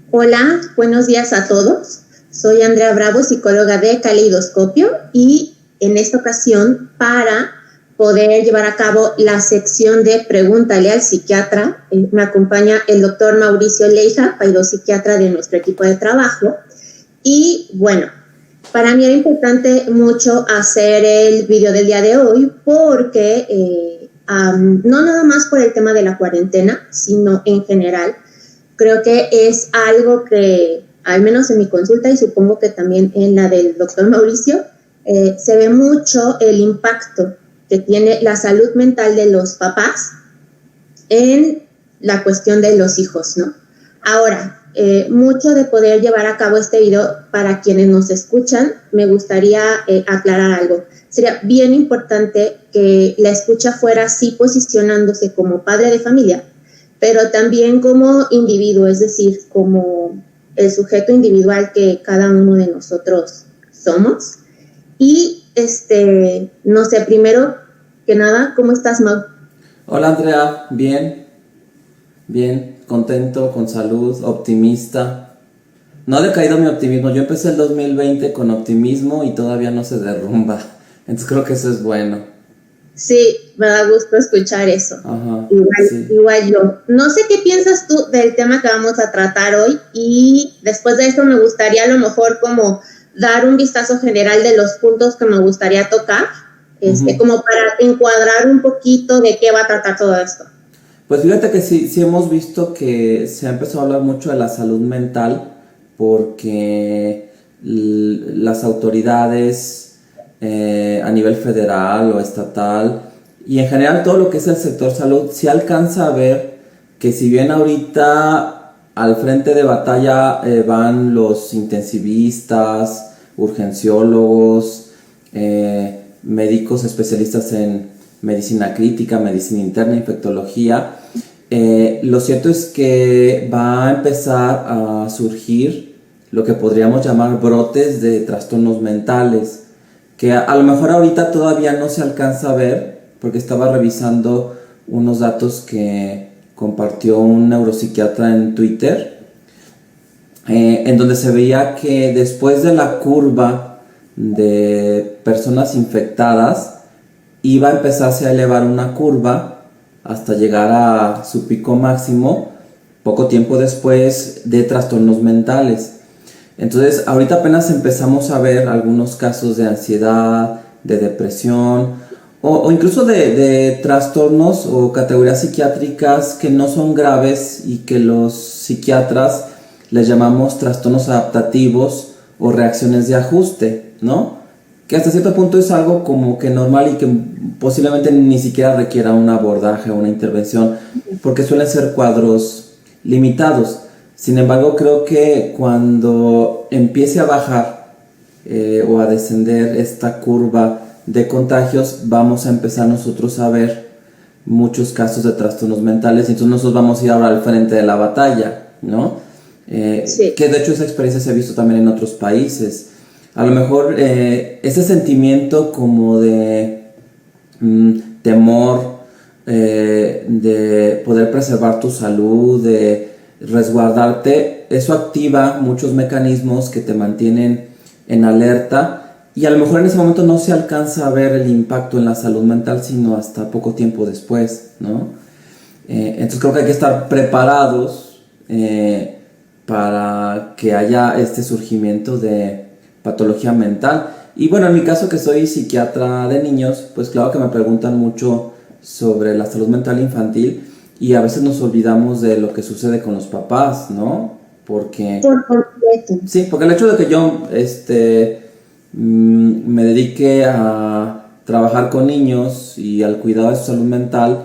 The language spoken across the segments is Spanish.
Hola, buenos días a todos. Soy Andrea Bravo, psicóloga de Caleidoscopio, y en esta ocasión, para poder llevar a cabo la sección de Pregúntale al psiquiatra, me acompaña el doctor Mauricio Leija, psiquiatra de nuestro equipo de trabajo. Y bueno, para mí era importante mucho hacer el video del día de hoy porque no nada más por el tema de la cuarentena, sino en general. Creo que es algo que, al menos en mi consulta y supongo que también en la del doctor Mauricio, se ve mucho el impacto que tiene la salud mental de los papás en la cuestión de los hijos, ¿no? Ahora, mucho de poder llevar a cabo este video, para quienes nos escuchan, me gustaría aclarar algo. Sería bien importante que la escucha fuera así, posicionándose como padre de familia, pero también como individuo, es decir, como el sujeto individual que cada uno de nosotros somos. Y no sé, primero que nada, ¿cómo estás, Mau? Hola Andrea, bien, contento, con salud, optimista. No ha decaído mi optimismo, yo empecé el 2020 con optimismo y todavía no se derrumba, entonces creo que eso es bueno. Sí, me da gusto escuchar eso. Ajá, sí. Igual yo. No sé qué piensas tú del tema que vamos a tratar hoy, y después de esto me gustaría a lo mejor como dar un vistazo general de los puntos que me gustaría tocar, como para encuadrar un poquito de qué va a tratar todo esto. Pues fíjate que sí hemos visto que se ha empezado a hablar mucho de la salud mental porque las autoridades a nivel federal o estatal y en general todo lo que es el sector salud se alcanza a ver que si bien ahorita al frente de batalla van los intensivistas, urgenciólogos, médicos especialistas en medicina crítica, medicina interna, infectología, lo cierto es que va a empezar a surgir lo que podríamos llamar brotes de trastornos mentales, que a lo mejor ahorita todavía no se alcanza a ver, porque estaba revisando unos datos que compartió un neuropsiquiatra en Twitter, en donde se veía que después de la curva de personas infectadas, iba a empezarse a elevar una curva hasta llegar a su pico máximo poco tiempo después de trastornos mentales. Entonces ahorita apenas empezamos a ver algunos casos de ansiedad, de depresión o incluso de trastornos o categorías psiquiátricas que no son graves y que los psiquiatras les llamamos trastornos adaptativos o reacciones de ajuste, ¿no? Que hasta cierto punto es algo como que normal y que posiblemente ni siquiera requiera un abordaje o una intervención, porque suelen ser cuadros limitados. Sin embargo, creo que cuando empiece a bajar o a descender esta curva de contagios, vamos a empezar nosotros a ver muchos casos de trastornos mentales, y entonces nosotros vamos a ir ahora al frente de la batalla, ¿no? Sí. Que de hecho esa experiencia se ha visto también en otros países. A lo mejor ese sentimiento como de temor, de poder preservar tu salud, de resguardarte, eso activa muchos mecanismos que te mantienen en alerta, y a lo mejor en ese momento no se alcanza a ver el impacto en la salud mental sino hasta poco tiempo después, ¿no? Entonces creo que hay que estar preparados para que haya este surgimiento de patología mental. Y bueno, en mi caso, que soy psiquiatra de niños, pues claro que me preguntan mucho sobre la salud mental infantil, y a veces nos olvidamos de lo que sucede con los papás, ¿no? Porque Por completo. sí, porque el hecho de que yo me dedique a trabajar con niños y al cuidado de su salud mental,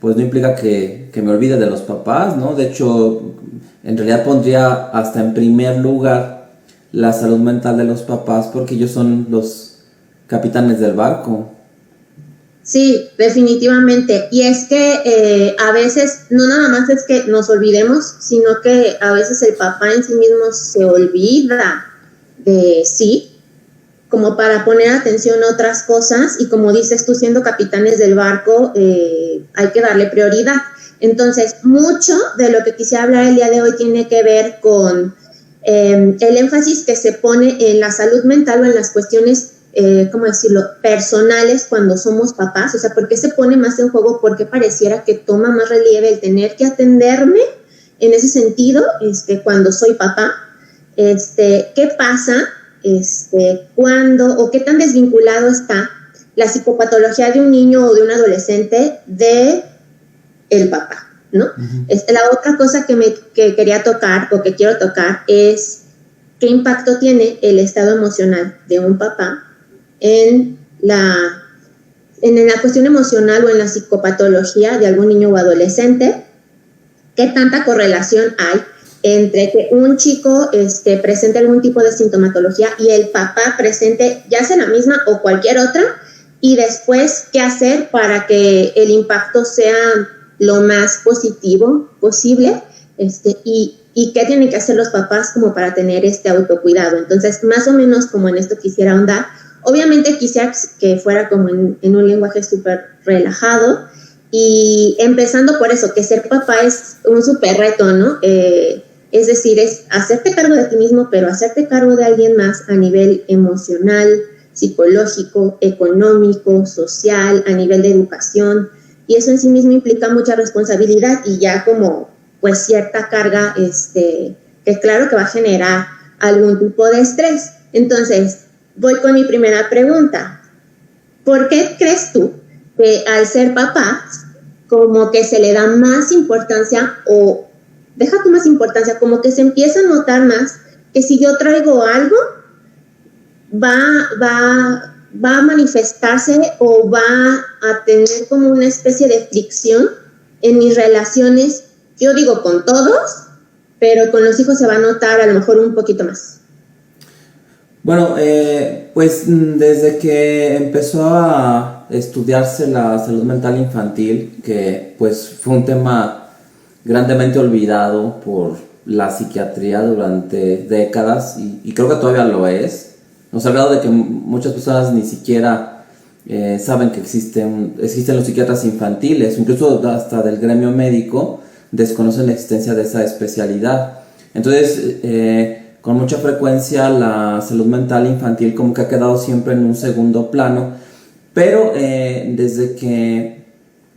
pues no implica que me olvide de los papás, ¿no? De hecho, en realidad pondría hasta en primer lugar la salud mental de los papás, porque ellos son los capitanes del barco. Sí, definitivamente. Y es que a veces no nada más es que nos olvidemos, sino que a veces el papá en sí mismo se olvida de sí, como para poner atención a otras cosas, y como dices tú, siendo capitanes del barco, hay que darle prioridad. Entonces, mucho de lo que quisiera hablar el día de hoy tiene que ver con el énfasis que se pone en la salud mental o en las cuestiones, ¿cómo decirlo?, personales cuando somos papás. O sea, ¿por qué se pone más en juego? Porque pareciera que toma más relieve el tener que atenderme en ese sentido cuando soy papá. ¿Qué pasa cuando o qué tan desvinculado está la psicopatología de un niño o de un adolescente de el papá, ¿no? Uh-huh. La otra cosa que quería tocar o que quiero tocar es qué impacto tiene el estado emocional de un papá en la cuestión emocional o en la psicopatología de algún niño o adolescente. ¿Qué tanta correlación hay entre que un chico presente algún tipo de sintomatología y el papá presente ya sea la misma o cualquier otra? Y después, ¿qué hacer para que el impacto sea lo más positivo posible? Y qué tienen que hacer los papás como para tener este autocuidado. Entonces, más o menos como en esto quisiera ahondar. Obviamente quisiera que fuera como en un lenguaje súper relajado. Y empezando por eso, que ser papá es un súper reto, ¿no? Es decir, es hacerte cargo de ti mismo, pero hacerte cargo de alguien más a nivel emocional, psicológico, económico, social, a nivel de educación, y eso en sí mismo implica mucha responsabilidad y ya como pues cierta carga que claro que va a generar algún tipo de estrés. Entonces, voy con mi primera pregunta. ¿Por qué crees tú que al ser papás como que se le da más importancia o deja tú más importancia, como que se empieza a notar más que si yo traigo algo va a manifestarse o va a tener como una especie de fricción en mis relaciones, yo digo con todos, pero con los hijos se va a notar a lo mejor un poquito más? Bueno, pues desde que empezó a estudiarse la salud mental infantil, que pues fue un tema grandemente olvidado por la psiquiatría durante décadas y creo que todavía lo es. O sea, al grado de que muchas personas ni siquiera saben que existen los psiquiatras infantiles, incluso hasta del gremio médico desconocen la existencia de esa especialidad. Entonces, con mucha frecuencia la salud mental infantil como que ha quedado siempre en un segundo plano, pero desde que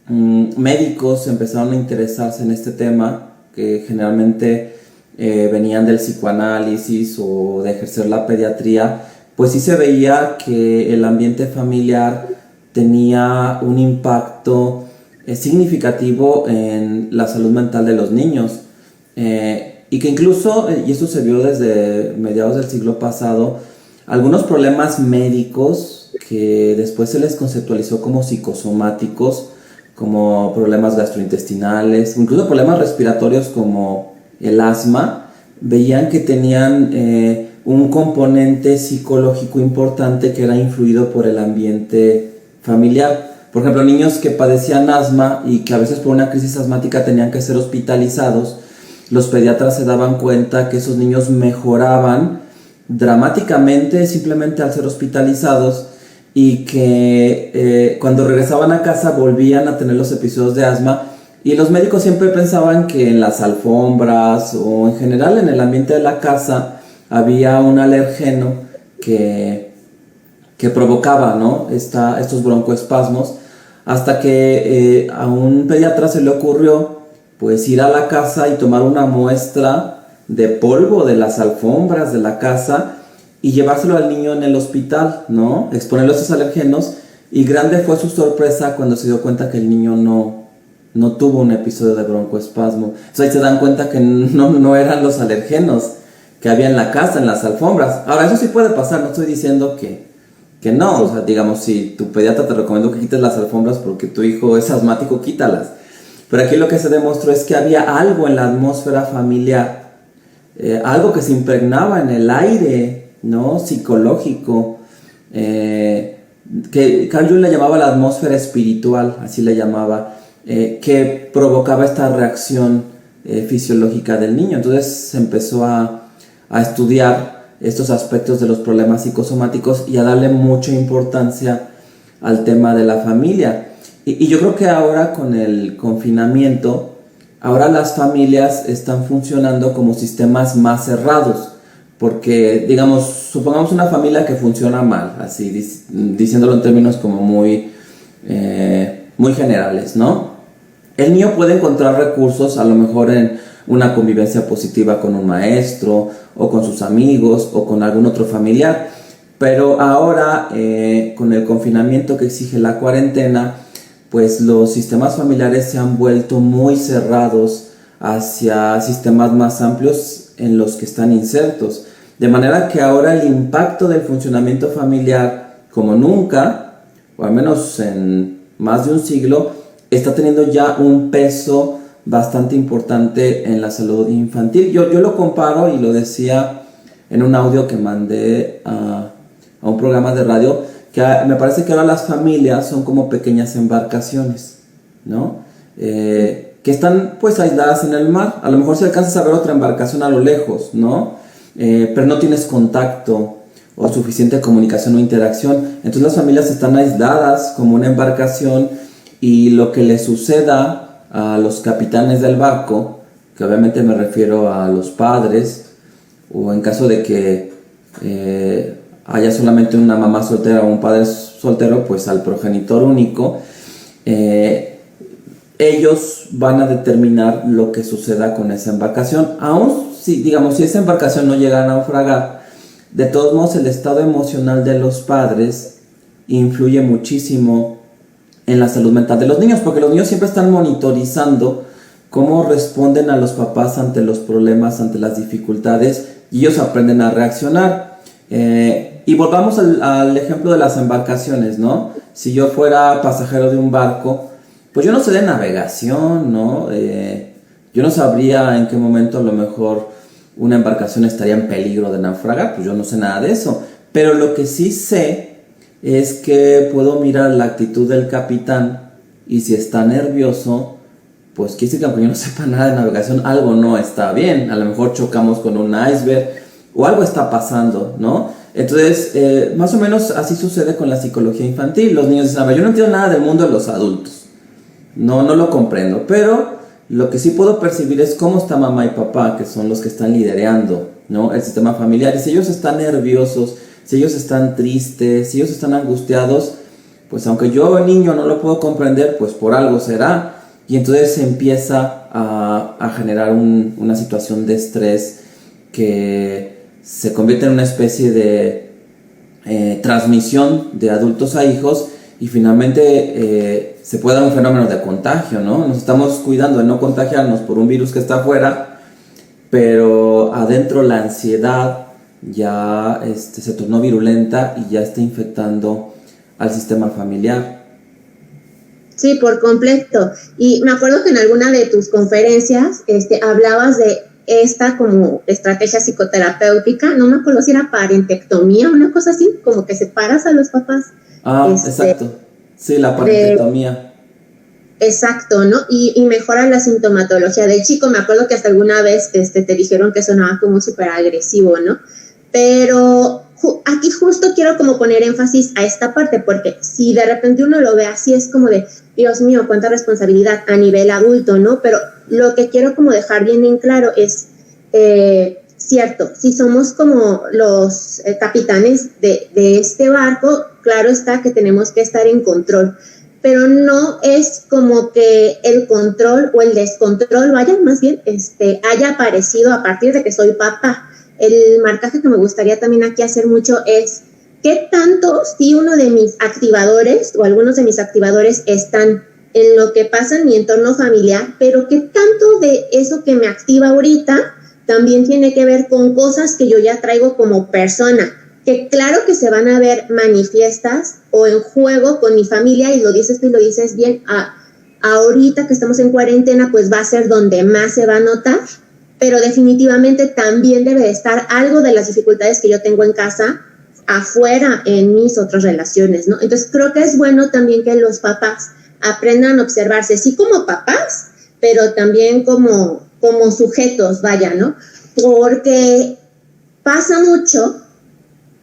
médicos empezaron a interesarse en este tema, que generalmente venían del psicoanálisis o de ejercer la pediatría, pues sí se veía que el ambiente familiar tenía un impacto significativo en la salud mental de los niños, y que incluso, y esto se vio desde mediados del siglo pasado, algunos problemas médicos que después se les conceptualizó como psicosomáticos, como problemas gastrointestinales, incluso problemas respiratorios como el asma, veían que tenían un componente psicológico importante que era influido por el ambiente familiar. Por ejemplo, niños que padecían asma y que a veces por una crisis asmática tenían que ser hospitalizados, los pediatras se daban cuenta que esos niños mejoraban dramáticamente simplemente al ser hospitalizados y que cuando regresaban a casa volvían a tener los episodios de asma, y los médicos siempre pensaban que en las alfombras o en general en el ambiente de la casa había un alergeno que provocaba, ¿no? estos broncoespasmos, hasta que a un pediatra se le ocurrió pues ir a la casa y tomar una muestra de polvo de las alfombras de la casa y llevárselo al niño en el hospital, ¿no? Exponerlo a esos alergenos, y grande fue su sorpresa cuando se dio cuenta que el niño no tuvo un episodio de broncoespasmo. Entonces ahí se dan cuenta que no eran los alergenos que había en la casa, en las alfombras. Ahora, eso sí puede pasar, no estoy diciendo que no, o sea, digamos, si tu pediatra te recomendó que quites las alfombras porque tu hijo es asmático, quítalas. Pero aquí lo que se demostró es que había algo en la atmósfera familiar, algo que se impregnaba en el aire, ¿no? Psicológico, que Carl Jung le llamaba la atmósfera espiritual, así le llamaba, que provocaba esta reacción fisiológica del niño. Entonces se empezó a estudiar estos aspectos de los problemas psicosomáticos y a darle mucha importancia al tema de la familia. Y yo creo que ahora con el confinamiento ahora las familias están funcionando como sistemas más cerrados, porque, digamos, supongamos una familia que funciona mal, así diciéndolo en términos como muy generales, ¿no? El niño puede encontrar recursos a lo mejor en una convivencia positiva con un maestro, o con sus amigos, o con algún otro familiar, pero ahora con el confinamiento que exige la cuarentena, pues los sistemas familiares se han vuelto muy cerrados hacia sistemas más amplios en los que están insertos. De manera que ahora el impacto del funcionamiento familiar, como nunca, o al menos en más de un siglo, está teniendo ya un peso bastante importante en la salud infantil. Yo lo comparo, y lo decía en un audio que mandé a un programa de radio, que me parece que ahora las familias son como pequeñas embarcaciones, ¿no? Que están pues aisladas en el mar. A lo mejor si alcanzas a ver otra embarcación a lo lejos, ¿no? Pero no tienes contacto o suficiente comunicación o interacción. Entonces las familias están aisladas como una embarcación, y lo que le suceda a los capitanes del barco, que obviamente me refiero a los padres, o en caso de que haya solamente una mamá soltera o un padre soltero, pues al progenitor único, ellos van a determinar lo que suceda con esa embarcación. Aún si, digamos, si esa embarcación no llega a naufragar, de todos modos el estado emocional de los padres influye muchísimo en la salud mental de los niños, porque los niños siempre están monitorizando cómo responden a los papás ante los problemas, ante las dificultades, y ellos aprenden a reaccionar. Y volvamos al ejemplo de las embarcaciones, ¿no? Si yo fuera pasajero de un barco, pues yo no sé de navegación, ¿no? Yo no sabría en qué momento a lo mejor una embarcación estaría en peligro de naufragar, pues yo no sé nada de eso. Pero lo que sí sé es que puedo mirar la actitud del capitán, y si está nervioso, pues quiere decir que aunque yo no sepa nada de navegación, algo no está bien. A lo mejor chocamos con un iceberg o algo está pasando, ¿no? Entonces, más o menos así sucede con la psicología infantil. Los niños dicen, yo no entiendo nada del mundo de los adultos, no lo comprendo, pero lo que sí puedo percibir es cómo está mamá y papá, que son los que están liderando, ¿no?, el sistema familiar. Y si ellos están nerviosos, si ellos están tristes, si ellos están angustiados, pues aunque yo, niño, no lo puedo comprender, pues por algo será. Y entonces se empieza a generar una situación de estrés que se convierte en una especie de transmisión de adultos a hijos, y finalmente se puede dar un fenómeno de contagio, ¿no? Nos estamos cuidando de no contagiarnos por un virus que está afuera, pero adentro la ansiedad ya se tornó virulenta y ya está infectando al sistema familiar. Sí, por completo. Y me acuerdo que en alguna de tus conferencias hablabas de esta como estrategia psicoterapéutica, no me acuerdo si era parentectomía, una cosa así, como que separas a los papás. Exacto. Sí, la parentectomía. Exacto, ¿no? Y mejora la sintomatología del chico. Me acuerdo que hasta alguna vez te dijeron que sonaba como súper agresivo, ¿no? Pero aquí justo quiero como poner énfasis a esta parte, porque si de repente uno lo ve así, es como de, Dios mío, cuánta responsabilidad a nivel adulto, ¿no? Pero lo que quiero como dejar bien en claro es, cierto, si somos como los capitanes de este barco, claro está que tenemos que estar en control, pero no es como que el control o el descontrol, vaya, más bien, haya aparecido a partir de que soy papá. El marcaje que me gustaría también aquí hacer mucho es qué tanto si uno de mis activadores o algunos de mis activadores están en lo que pasa en mi entorno familiar, pero qué tanto de eso que me activa ahorita también tiene que ver con cosas que yo ya traigo como persona, que claro que se van a ver manifiestas o en juego con mi familia, y lo dices tú y lo dices bien, ahorita que estamos en cuarentena, pues va a ser donde más se va a notar, pero definitivamente también debe de estar algo de las dificultades que yo tengo en casa afuera en mis otras relaciones, ¿no? Entonces creo que es bueno también que los papás aprendan a observarse, sí como papás, pero también como sujetos, vaya, ¿no? Porque pasa mucho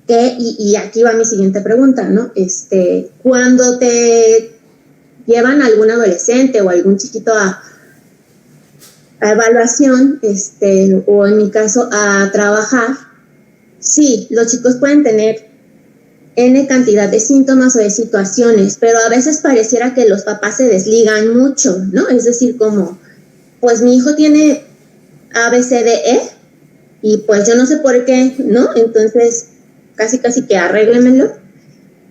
que, y aquí va mi siguiente pregunta, ¿no? Cuando te llevan a algún adolescente o algún chiquito a evaluación, o en mi caso a trabajar, sí, los chicos pueden tener N cantidad de síntomas o de situaciones, pero a veces pareciera que los papás se desligan mucho, ¿no? Es decir, como, pues mi hijo tiene A, B, C, D, E, y pues yo no sé por qué, ¿no? Entonces, casi que arréglemelo.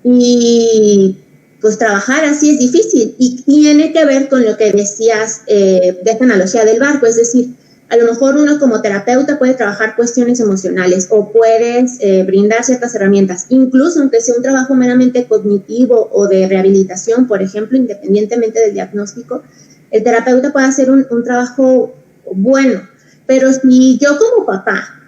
Y pues trabajar así es difícil y tiene que ver con lo que decías de analogía del barco, es decir, a lo mejor uno como terapeuta puede trabajar cuestiones emocionales o puedes brindar ciertas herramientas, incluso aunque sea un trabajo meramente cognitivo o de rehabilitación, por ejemplo, independientemente del diagnóstico, el terapeuta puede hacer un trabajo bueno, pero si yo como papá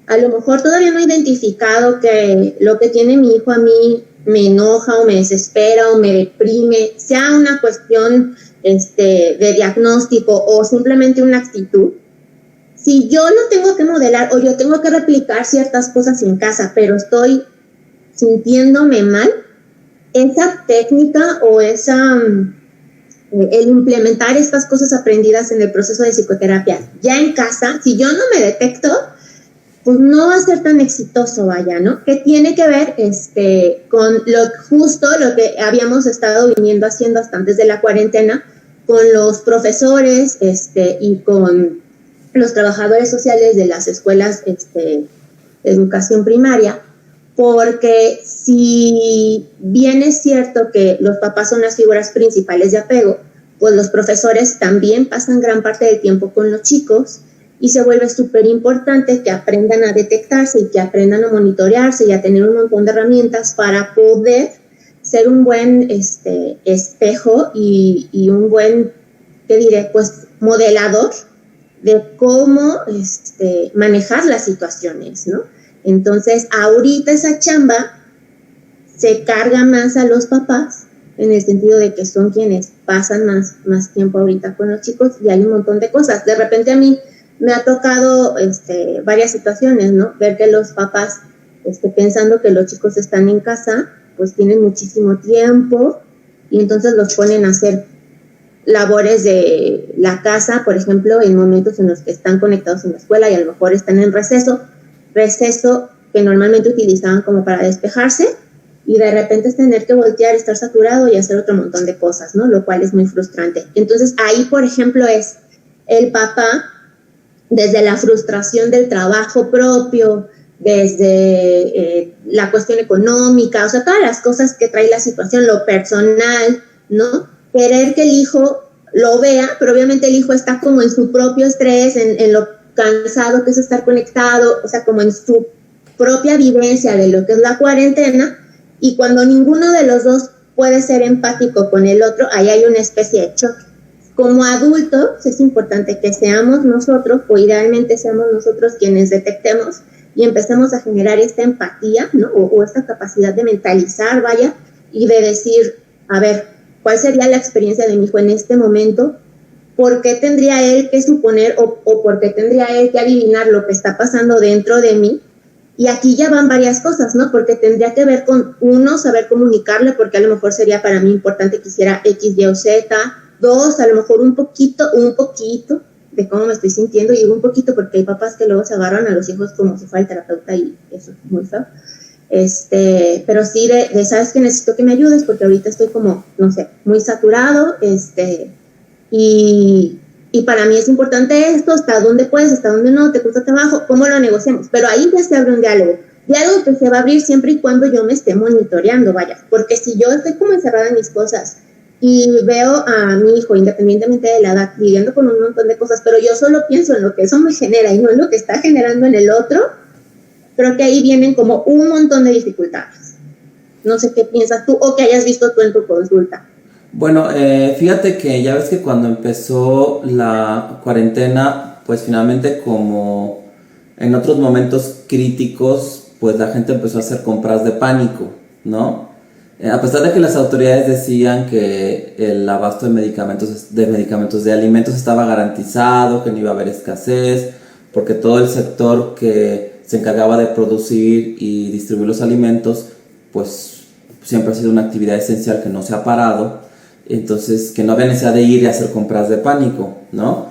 a lo mejor todavía no he identificado que lo que tiene mi hijo a mí me enoja o me desespera o me deprime, sea una cuestión de diagnóstico o simplemente una actitud, si yo lo tengo que modelar o yo tengo que replicar ciertas cosas en casa, pero estoy sintiéndome mal, esa técnica o el implementar estas cosas aprendidas en el proceso de psicoterapia ya en casa, si yo no me detecto, pues no va a ser tan exitoso, vaya, ¿no? Que tiene que ver con lo que habíamos estado viniendo haciendo hasta antes de la cuarentena, con los profesores y con los trabajadores sociales de las escuelas de educación primaria, porque si bien es cierto que los papás son las figuras principales de apego, pues los profesores también pasan gran parte del tiempo con los chicos y se vuelve súper importante que aprendan a detectarse y que aprendan a monitorearse y a tener un montón de herramientas para poder ser un buen espejo y un buen, ¿qué diré? Pues modelador de cómo manejar las situaciones, ¿no? Entonces, ahorita esa chamba se carga más a los papás en el sentido de que son quienes pasan más tiempo ahorita con los chicos y hay un montón de cosas. De repente a mí me ha tocado varias situaciones, ¿no? Ver que los papás, pensando que los chicos están en casa, pues tienen muchísimo tiempo y entonces los ponen a hacer labores de la casa, por ejemplo, en momentos en los que están conectados en la escuela y a lo mejor están en receso que normalmente utilizaban como para despejarse y de repente es tener que voltear, estar saturado y hacer otro montón de cosas, ¿no? Lo cual es muy frustrante. Entonces ahí, por ejemplo, es el papá desde la frustración del trabajo propio, desde la cuestión económica, o sea, todas las cosas que trae la situación, lo personal, ¿no? Querer que el hijo lo vea, pero obviamente el hijo está como en su propio estrés, en lo cansado que es estar conectado, o sea, como en su propia vivencia de lo que es la cuarentena, y cuando ninguno de los dos puede ser empático con el otro, ahí hay una especie de choque. Como adultos es importante que seamos nosotros, o idealmente seamos nosotros quienes detectemos y empecemos a generar esta empatía, ¿no? o esta capacidad de mentalizar, vaya, y de decir, a ver, ¿cuál sería la experiencia de mi hijo en este momento? ¿Por qué tendría él que suponer o por qué tendría él que adivinar lo que está pasando dentro de mí? Y aquí ya van varias cosas, ¿no? Porque tendría que ver con, uno, saber comunicarle, porque a lo mejor sería para mí importante que hiciera X, Y o Z. Dos, a lo mejor un poquito de cómo me estoy sintiendo, y un poquito porque hay papás que luego se agarran a los hijos como si fuera el terapeuta y eso es muy feo. Pero sí de sabes que necesito que me ayudes porque ahorita estoy como, no sé, muy saturado, y para mí es importante esto, hasta dónde puedes, hasta dónde no, te cuesta trabajo, cómo lo negociamos, pero ahí ya se abre un diálogo que se va a abrir siempre y cuando yo me esté monitoreando, vaya, porque si yo estoy como encerrada en mis cosas y veo a mi hijo, independientemente de la edad, lidiando con un montón de cosas, pero yo solo pienso en lo que eso me genera y no en lo que está generando en el otro, creo que ahí vienen como un montón de dificultades. No sé qué piensas tú o que hayas visto tú en tu consulta. Bueno, fíjate que ya ves que cuando empezó la cuarentena, pues finalmente como en otros momentos críticos, pues la gente empezó a hacer compras de pánico, ¿no? A pesar de que las autoridades decían que el abasto de medicamentos, de alimentos estaba garantizado, que no iba a haber escasez, porque todo el sector que se encargaba de producir y distribuir los alimentos, pues siempre ha sido una actividad esencial que no se ha parado. Entonces, que no había necesidad de ir y hacer compras de pánico, ¿no?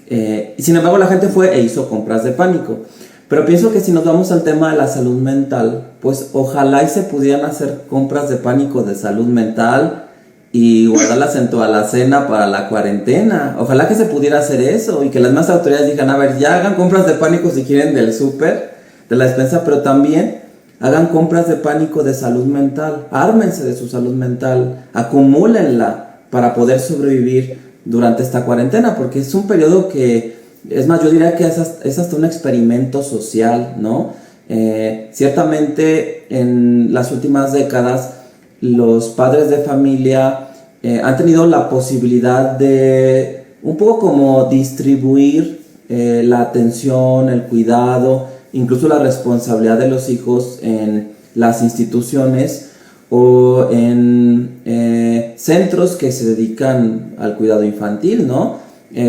Y sin embargo la gente fue e hizo compras de pánico. Pero pienso que si nos vamos al tema de la salud mental, pues ojalá y se pudieran hacer compras de pánico de salud mental y guardarlas en tu alacena para la cuarentena. Ojalá que se pudiera hacer eso y que las más autoridades digan, a ver, ya hagan compras de pánico si quieren del súper, de la despensa, pero también hagan compras de pánico de salud mental. Ármense de su salud mental, acumúlenla para poder sobrevivir durante esta cuarentena, porque es un periodo que, es más, yo diría que es hasta un experimento social, ¿no? Ciertamente en las últimas décadas los padres de familia han tenido la posibilidad de un poco como distribuir la atención, el cuidado, incluso la responsabilidad de los hijos en las instituciones o en centros que se dedican al cuidado infantil, ¿no?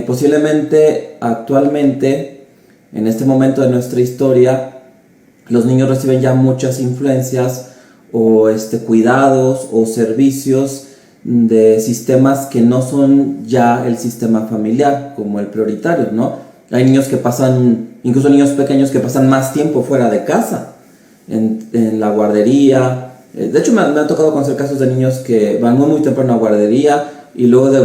Posiblemente actualmente, en este momento de nuestra historia, los niños reciben ya muchas influencias o cuidados o servicios de sistemas que no son ya el sistema familiar como el prioritario, ¿no? Hay niños que pasan, incluso niños pequeños que pasan más tiempo fuera de casa, en la guardería. De hecho me ha tocado conocer casos de niños que van muy temprano a guardería y luego de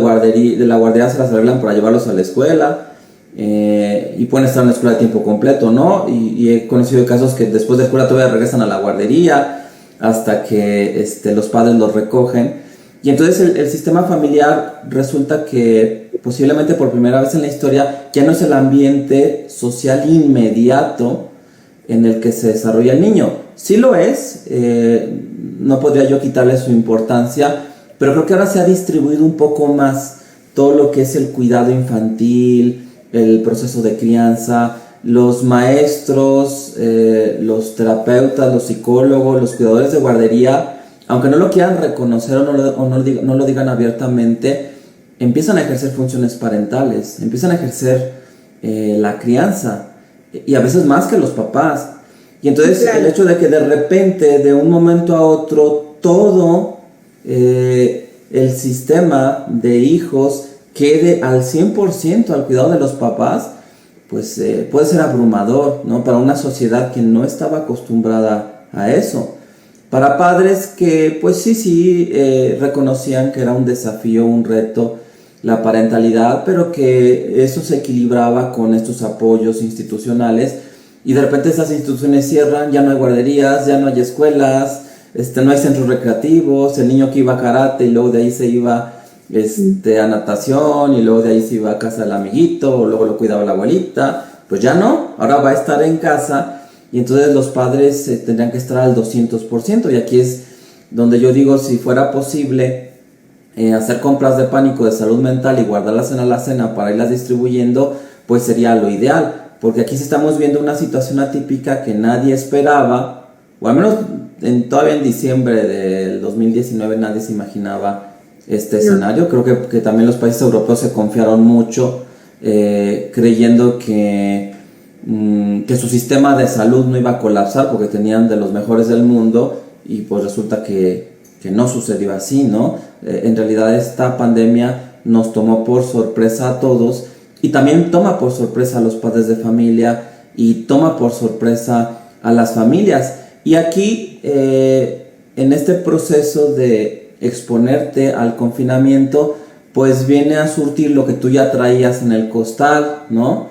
la guardería se las arreglan para llevarlos a la escuela. Y pueden estar en la escuela de tiempo completo, ¿no? Y he conocido casos que después de escuela todavía regresan a la guardería hasta que los padres los recogen. Y entonces el sistema familiar resulta que posiblemente por primera vez en la historia ya no es el ambiente social inmediato en el que se desarrolla el niño. Sí lo es, no podría yo quitarle su importancia, pero creo que ahora se ha distribuido un poco más todo lo que es el cuidado infantil, el proceso de crianza, los maestros, los terapeutas, los psicólogos, los cuidadores de guardería, aunque no lo quieran reconocer o no lo digan abiertamente, empiezan a ejercer funciones parentales, empiezan a ejercer la crianza, y a veces más que los papás. Y entonces claro, el hecho de que de repente, de un momento a otro, todo el sistema de hijos quede al 100% al cuidado de los papás, pues puede ser abrumador, ¿no? Para una sociedad que no estaba acostumbrada a eso. Para padres que pues sí reconocían que era un desafío, un reto, la parentalidad, pero que eso se equilibraba con estos apoyos institucionales, y de repente esas instituciones cierran, ya no hay guarderías, ya no hay escuelas, no hay centros recreativos, el niño que iba a karate y luego de ahí se iba a natación y luego de ahí se iba a casa del amiguito o luego lo cuidaba la abuelita, pues ya no, ahora va a estar en casa. Y entonces los padres tendrían que estar al 200%, y aquí es donde yo digo, si fuera posible hacer compras de pánico de salud mental y guardarlas en la alacena para irlas distribuyendo, pues sería lo ideal, porque aquí sí estamos viendo una situación atípica que nadie esperaba, o al menos todavía en diciembre del 2019 nadie se imaginaba este escenario. Creo que también los países europeos se confiaron mucho, creyendo que su sistema de salud no iba a colapsar porque tenían de los mejores del mundo, y pues resulta que no sucedió así, ¿no? En realidad esta pandemia nos tomó por sorpresa a todos, y también toma por sorpresa a los padres de familia y toma por sorpresa a las familias. Y aquí en este proceso de exponerte al confinamiento, pues viene a surtir lo que tú ya traías en el costal, ¿no?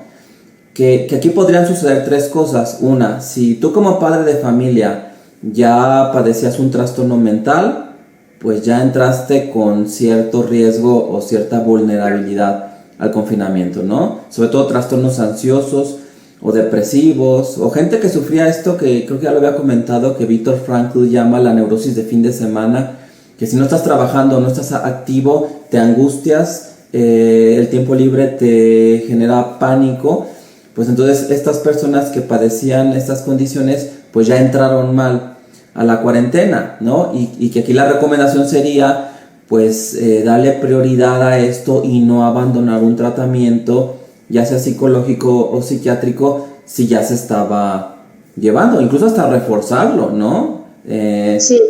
Que aquí podrían suceder tres cosas. Una, si tú como padre de familia ya padecías un trastorno mental, pues ya entraste con cierto riesgo o cierta vulnerabilidad al confinamiento, ¿no? Sobre todo trastornos ansiosos o depresivos, o gente que sufría esto que creo que ya lo había comentado, que Viktor Frankl llama la neurosis de fin de semana, que si no estás trabajando, no estás activo, te angustias, el tiempo libre te genera pánico. Pues entonces estas personas que padecían estas condiciones pues ya entraron mal a la cuarentena, ¿no? Y que aquí la recomendación sería pues darle prioridad a esto y no abandonar un tratamiento, ya sea psicológico o psiquiátrico, si ya se estaba llevando, incluso hasta reforzarlo, ¿no? Sí.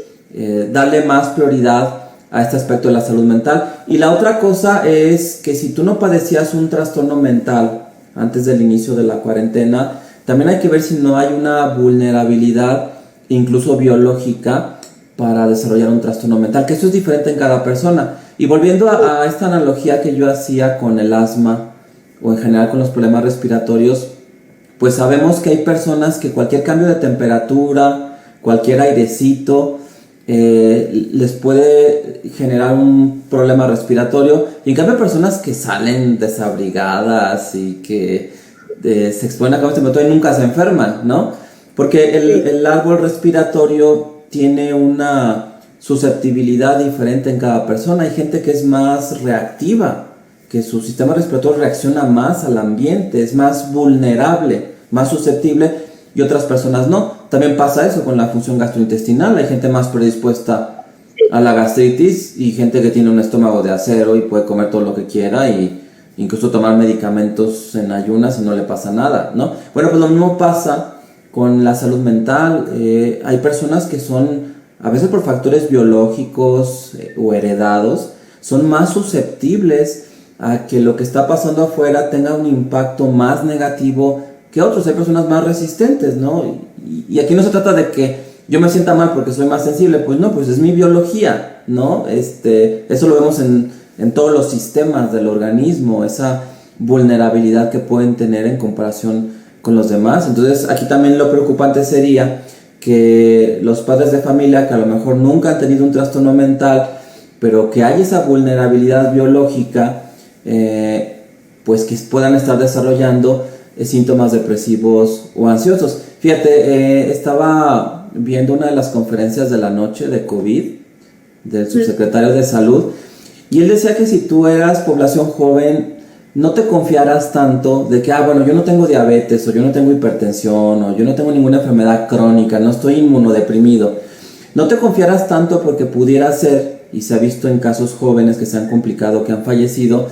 Darle más prioridad a este aspecto de la salud mental. Y la otra cosa es que si tú no padecías un trastorno mental antes del inicio de la cuarentena, también hay que ver si no hay una vulnerabilidad, incluso biológica, para desarrollar un trastorno mental, que eso es diferente en cada persona. Y volviendo a esta analogía que yo hacía con el asma o en general con los problemas respiratorios, pues sabemos que hay personas que cualquier cambio de temperatura, cualquier airecito, les puede generar un problema respiratorio. Y en cambio hay personas que salen desabrigadas y que se exponen a cambios de temperatura y nunca se enferman, ¿no? Porque el árbol respiratorio tiene una susceptibilidad diferente en cada persona. Hay gente que es más reactiva, que su sistema respiratorio reacciona más al ambiente, es más vulnerable, más susceptible, y otras personas no. También pasa eso con la función gastrointestinal. Hay gente más predispuesta a la gastritis y gente que tiene un estómago de acero y puede comer todo lo que quiera y incluso tomar medicamentos en ayunas y no le pasa nada, ¿no? Bueno, pues lo mismo pasa con la salud mental. Hay personas que son, a veces por factores biológicos o heredados, son más susceptibles a que lo que está pasando afuera tenga un impacto más negativo que otros. Hay personas más resistentes, ¿no? Y aquí no se trata de que yo me sienta mal porque soy más sensible, pues no, pues es mi biología, ¿no? Eso lo vemos en todos los sistemas del organismo, esa vulnerabilidad que pueden tener en comparación con los demás. Entonces aquí también lo preocupante sería que los padres de familia que a lo mejor nunca han tenido un trastorno mental, pero que hay esa vulnerabilidad biológica, pues que puedan estar desarrollando síntomas depresivos o ansiosos. Fíjate, estaba viendo una de las conferencias de la noche de COVID del subsecretario de Salud, y él decía que si tú eras población joven, no te confiaras tanto de que, bueno, yo no tengo diabetes, o yo no tengo hipertensión, o yo no tengo ninguna enfermedad crónica, no estoy inmunodeprimido. No te confiaras tanto porque pudiera ser, y se ha visto en casos jóvenes que se han complicado, que han fallecido,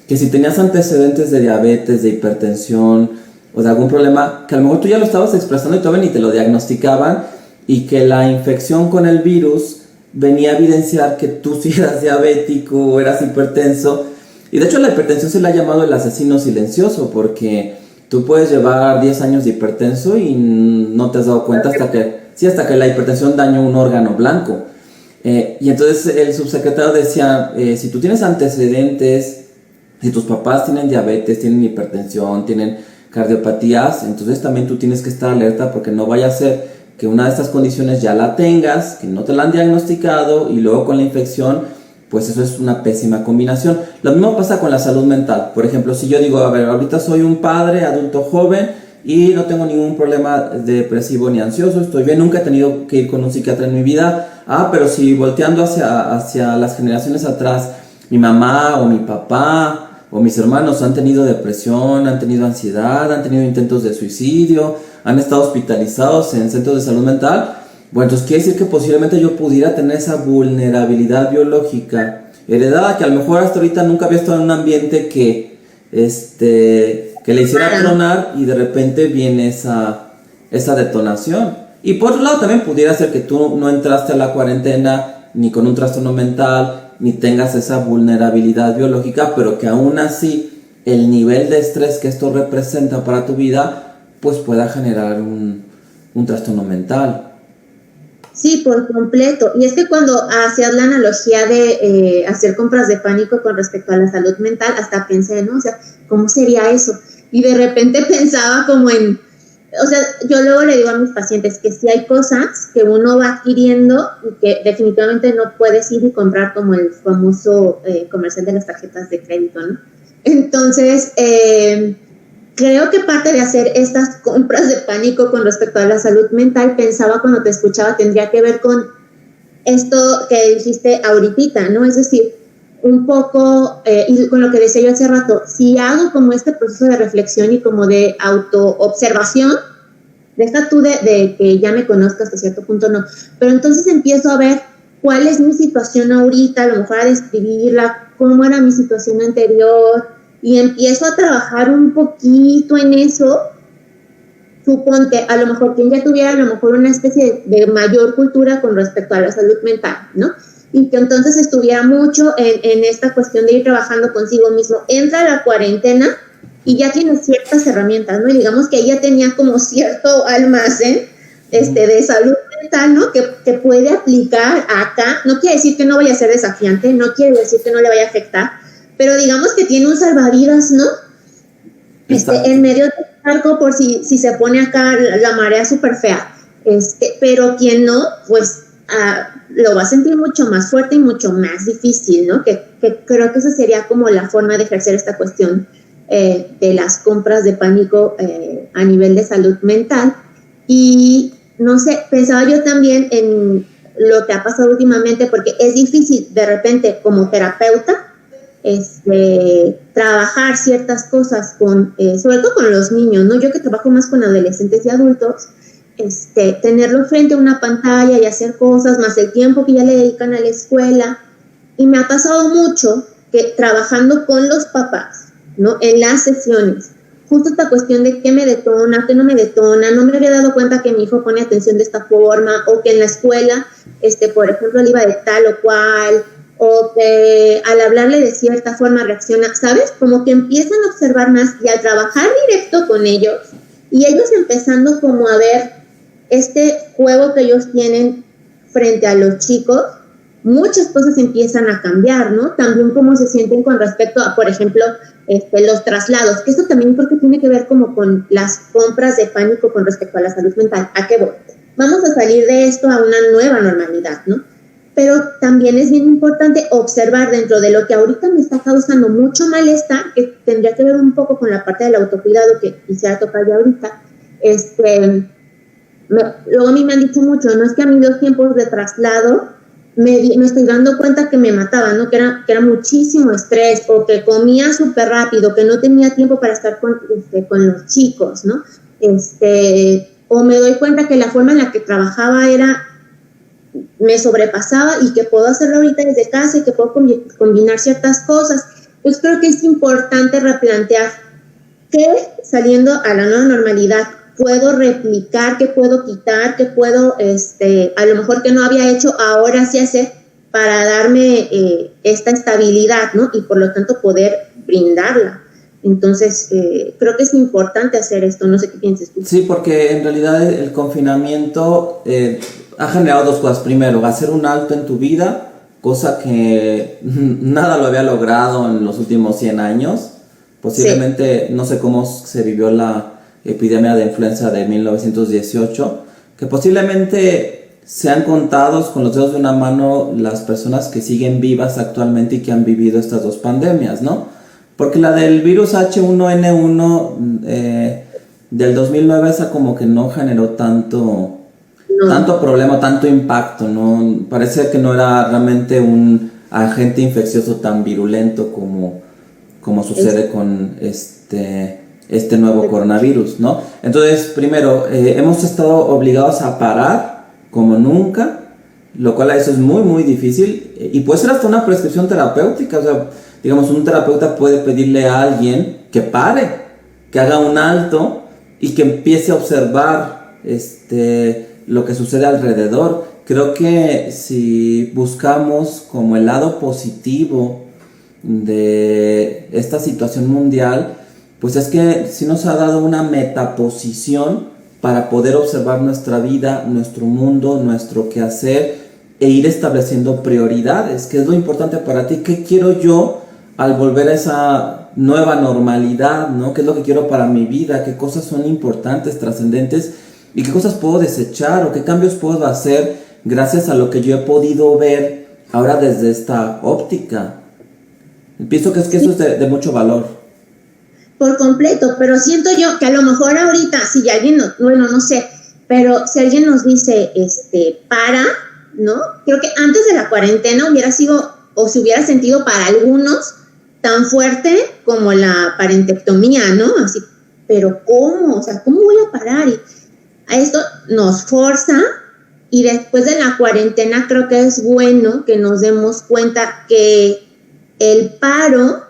que si tenías antecedentes de diabetes, de hipertensión o de algún problema, que a lo mejor tú ya lo estabas expresando y todavía ni te lo diagnosticaban, y que la infección con el virus venía a evidenciar que tú sí eras diabético o eras hipertenso. Y de hecho la hipertensión se le ha llamado el asesino silencioso, porque tú puedes llevar 10 años de hipertenso y no te has dado cuenta hasta que la hipertensión dañó un órgano blanco. Y entonces el subsecretario decía, si tú tienes antecedentes, si tus papás tienen diabetes, tienen hipertensión, tienen cardiopatías, entonces también tú tienes que estar alerta, porque no vaya a ser que una de estas condiciones ya la tengas, que no te la han diagnosticado, y luego con la infección, pues eso es una pésima combinación. Lo mismo pasa con la salud mental. Por ejemplo, si yo digo, a ver, ahorita soy un padre adulto joven y no tengo ningún problema depresivo ni ansioso, estoy bien, nunca he tenido que ir con un psiquiatra en mi vida. Pero si volteando hacia las generaciones atrás, mi mamá o mi papá o mis hermanos han tenido depresión, han tenido ansiedad, han tenido intentos de suicidio, han estado hospitalizados en centros de salud mental, bueno, entonces quiere decir que posiblemente yo pudiera tener esa vulnerabilidad biológica heredada, que a lo mejor hasta ahorita nunca había estado en un ambiente que le hiciera tronar, y de repente viene esa detonación. Y por otro lado también pudiera ser que tú no entraste a la cuarentena ni con un trastorno mental, ni tengas esa vulnerabilidad biológica, pero que aún así el nivel de estrés que esto representa para tu vida pues pueda generar un trastorno mental. Sí, por completo. Y es que cuando hacías la analogía de hacer compras de pánico con respecto a la salud mental, hasta pensé, ¿no? O sea, ¿cómo sería eso? Y de repente pensaba como en, o sea, yo luego le digo a mis pacientes que sí hay cosas que uno va adquiriendo y que definitivamente no puedes ir y comprar, como el famoso comercial de las tarjetas de crédito, ¿no? Entonces, creo que parte de hacer estas compras de pánico con respecto a la salud mental, pensaba cuando te escuchaba, tendría que ver con esto que dijiste ahorita, ¿no? Es decir, un poco, y con lo que decía yo hace rato, si hago como este proceso de reflexión y como de autoobservación, deja tú de que ya me conozcas hasta cierto punto, no, pero entonces empiezo a ver cuál es mi situación ahorita, a lo mejor a describirla, cómo era mi situación anterior, y empiezo a trabajar un poquito en eso. Suponte, a lo mejor quien ya tuviera a lo mejor una especie de mayor cultura con respecto a la salud mental, ¿no? y que entonces estuviera mucho en esta cuestión de ir trabajando consigo mismo. Entra la cuarentena y ya tiene ciertas herramientas, ¿no? Y digamos que ella tenía como cierto almacén de salud mental, ¿no? Que puede aplicar acá. No quiere decir que no vaya a ser desafiante, no quiere decir que no le vaya a afectar, pero digamos que tiene un salvavidas, ¿no? En medio del barco por si se pone acá la marea súper fea. Pero quien no, pues lo va a sentir mucho más fuerte y mucho más difícil, ¿no? Que creo que esa sería como la forma de ejercer esta cuestión de las compras de pánico a nivel de salud mental. Y no sé, pensaba yo también en lo que ha pasado últimamente, porque es difícil de repente como terapeuta trabajar ciertas cosas sobre todo con los niños, ¿no? Yo que trabajo más con adolescentes y adultos, tenerlos frente a una pantalla y hacer cosas, más el tiempo que ya le dedican a la escuela. Y me ha pasado mucho que trabajando con los papás, ¿no? En las sesiones, justo esta cuestión de qué me detona, qué no me detona, no me había dado cuenta que mi hijo pone atención de esta forma, o que en la escuela, por ejemplo, le iba de tal o cual, o que al hablarle de cierta forma reacciona, ¿sabes? Como que empiezan a observar más, y al trabajar directo con ellos, y ellos empezando como a ver este juego que ellos tienen frente a los chicos, muchas cosas empiezan a cambiar, ¿no? También cómo se sienten con respecto a, por ejemplo, los traslados, que esto también creo que tiene que ver como con las compras de pánico con respecto a la salud mental. ¿A qué voy? Vamos a salir de esto a una nueva normalidad, ¿no? Pero también es bien importante observar dentro de lo que ahorita me está causando mucho malestar, que tendría que ver un poco con la parte del autocuidado que quisiera tocar ya ahorita. Luego a mí me han dicho mucho, no es que a mí los tiempos de traslado me estoy dando cuenta que me mataba, ¿no? Que era muchísimo estrés, o que comía súper rápido, que no tenía tiempo para estar con los chicos, ¿no? O me doy cuenta que la forma en la que trabajaba me sobrepasaba, y que puedo hacerlo ahorita desde casa y que puedo combinar ciertas cosas. Pues creo que es importante replantear qué, saliendo a la nueva normalidad, puedo replicar, qué puedo quitar, qué puedo, a lo mejor que no había hecho, ahora sí hacer para darme esta estabilidad, ¿no? Y por lo tanto poder brindarla. Entonces, creo que es importante hacer esto, no sé qué piensas tú. Sí, porque en realidad el confinamiento ha generado dos cosas. Primero, hacer un alto en tu vida, cosa que nada lo había logrado en los últimos 100 años. Posiblemente, sí. No sé cómo se vivió la epidemia de influenza de 1918, que posiblemente sean contados con los dedos de una mano las personas que siguen vivas actualmente y que han vivido estas dos pandemias, ¿no? Porque la del virus H1N1 del 2009, esa como que no generó tanto problema, tanto impacto, ¿no? Parece que no era realmente un agente infeccioso tan virulento como sucede con este nuevo coronavirus, ¿no? Entonces, primero, hemos estado obligados a parar como nunca, lo cual a eso es muy, muy difícil, y puede ser hasta una prescripción terapéutica. O sea, digamos, un terapeuta puede pedirle a alguien que pare, que haga un alto y que empiece a observar lo que sucede alrededor. Creo que si buscamos como el lado positivo de esta situación mundial, pues es que sí nos ha dado una metaposición para poder observar nuestra vida, nuestro mundo, nuestro quehacer, e ir estableciendo prioridades. ¿Qué es lo importante para ti? ¿Qué quiero yo al volver a esa nueva normalidad, ¿no? ¿Qué es lo que quiero para mi vida? ¿Qué cosas son importantes, trascendentes? ¿Y qué cosas puedo desechar? ¿O qué cambios puedo hacer gracias a lo que yo he podido ver ahora desde esta óptica? Pienso que eso es de mucho valor. Por completo, pero siento yo que a lo mejor ahorita, si alguien, no sé, pero si alguien nos dice, ¿no? Creo que antes de la cuarentena hubiera sido, o se hubiera sentido para algunos, tan fuerte como la parentectomía, ¿no? Así, pero ¿cómo? O sea, ¿cómo voy a parar? Y a esto nos forza, y después de la cuarentena creo que es bueno que nos demos cuenta que el paro